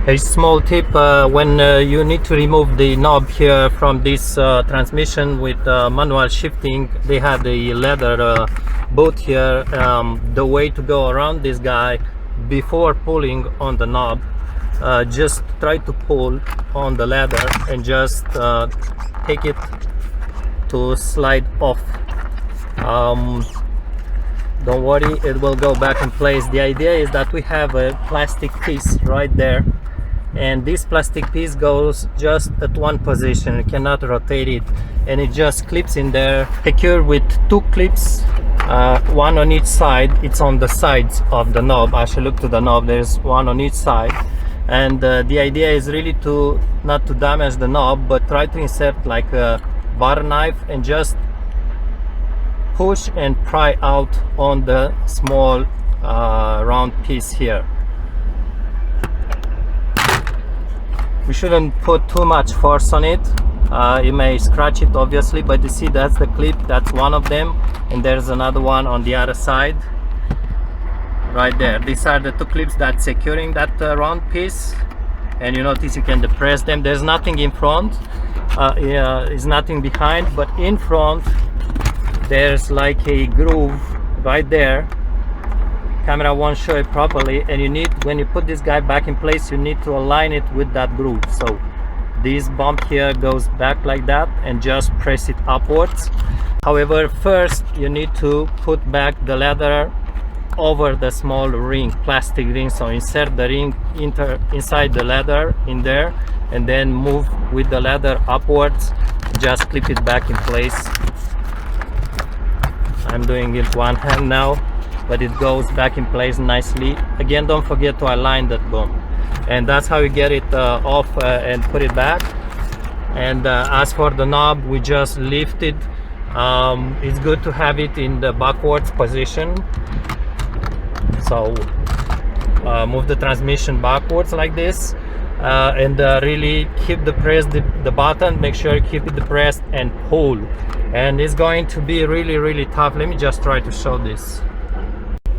A small tip, when you need to remove the knob here from this transmission with manual shifting, they have the leather boot here. The way to go around this guy before pulling on the knob, just try to pull on the leather and just take it to slide off. Don't worry, it will go back in place. The idea is that we have a plastic piece right there, and this plastic piece goes just at one position. You cannot rotate it, and it just clips in there, secured with two clips, one on each side. It's on the sides of the knob. I should look to the knob. There's one on each side, and the idea is really to not to damage the knob, but try to insert like a butter knife and just push and pry out on the small round piece here. We shouldn't put too much force on it. You may scratch it obviously, but you see that's the clip, that's one of them, and there's another one on the other side right there. These are the two clips that's securing that round piece, and you notice you can depress them. There's nothing in front, there's nothing behind, but in front there's like a groove right there. Camera won't show it properly, and you need, when you put this guy back in place, you need to align it with that groove. So this bump here goes back like that, and just press it upwards. However, first you need to put back the leather over the small ring, plastic ring. So insert the ring inside the leather in there, and then move with the leather upwards. Just clip it back in place. I'm doing it one hand now, but it goes back in place nicely. Again, don't forget to align that bump, and that's how you get it off and put it back. And as for the knob, we just lift it. It's good to have it in the backwards position, so move the transmission backwards like this, and really keep the button, make sure you keep it depressed and pull. And it's going to be really tough. Let me just try to show this.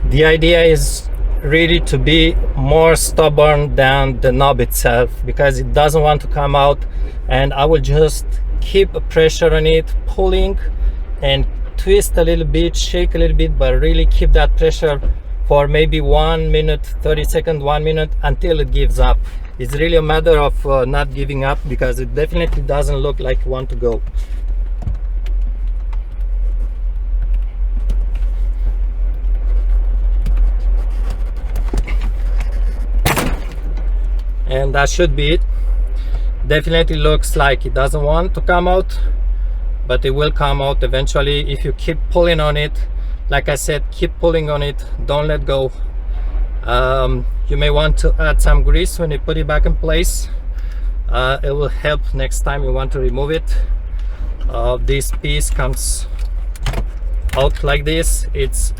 The idea is really to be more stubborn than the knob itself, because it doesn't want to come out. And I will just keep pressure on it, pulling and twist a little bit, shake a little bit, but really keep that pressure for maybe 1 minute, 30 seconds, 1 minute, until it gives up. It's really a matter of not giving up, because it definitely doesn't look like you want to go. And that should be it. Definitely looks like it doesn't want to come out, but it will come out eventually if you keep pulling on it. Like I said, keep pulling on it, don't let go. You may want to add some grease when you put it back in place. It will help next time you want to remove it. This piece comes out like this.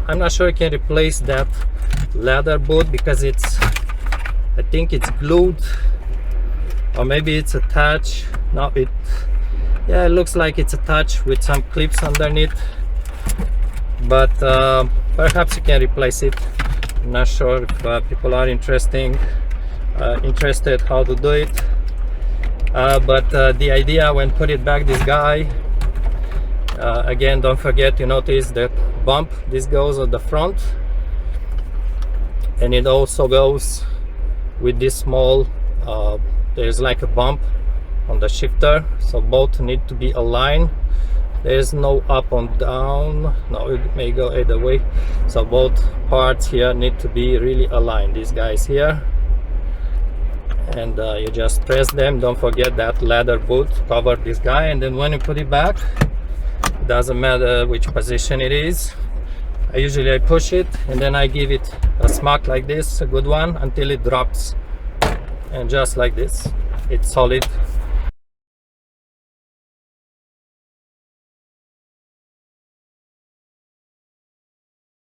I'm not sure you can replace that leather boot, because I think it's glued, or maybe it's attached. No, it looks like it's attached with some clips underneath, but perhaps you can replace it. I'm not sure if people are interested how to do it, but the idea when put it back, this guy, again, don't forget, you notice that bump, this goes at the front, and it also goes with this small, there's like a bump on the shifter, so both need to be aligned. There's no up and down, no, it may go either way, so both parts here need to be really aligned. These guys here, and you just press them. Don't forget that leather boot cover this guy, and then when you put it back, it doesn't matter which position it is. I push it, and then I give it a smack like this, a good one, until it drops, and just like this, it's solid.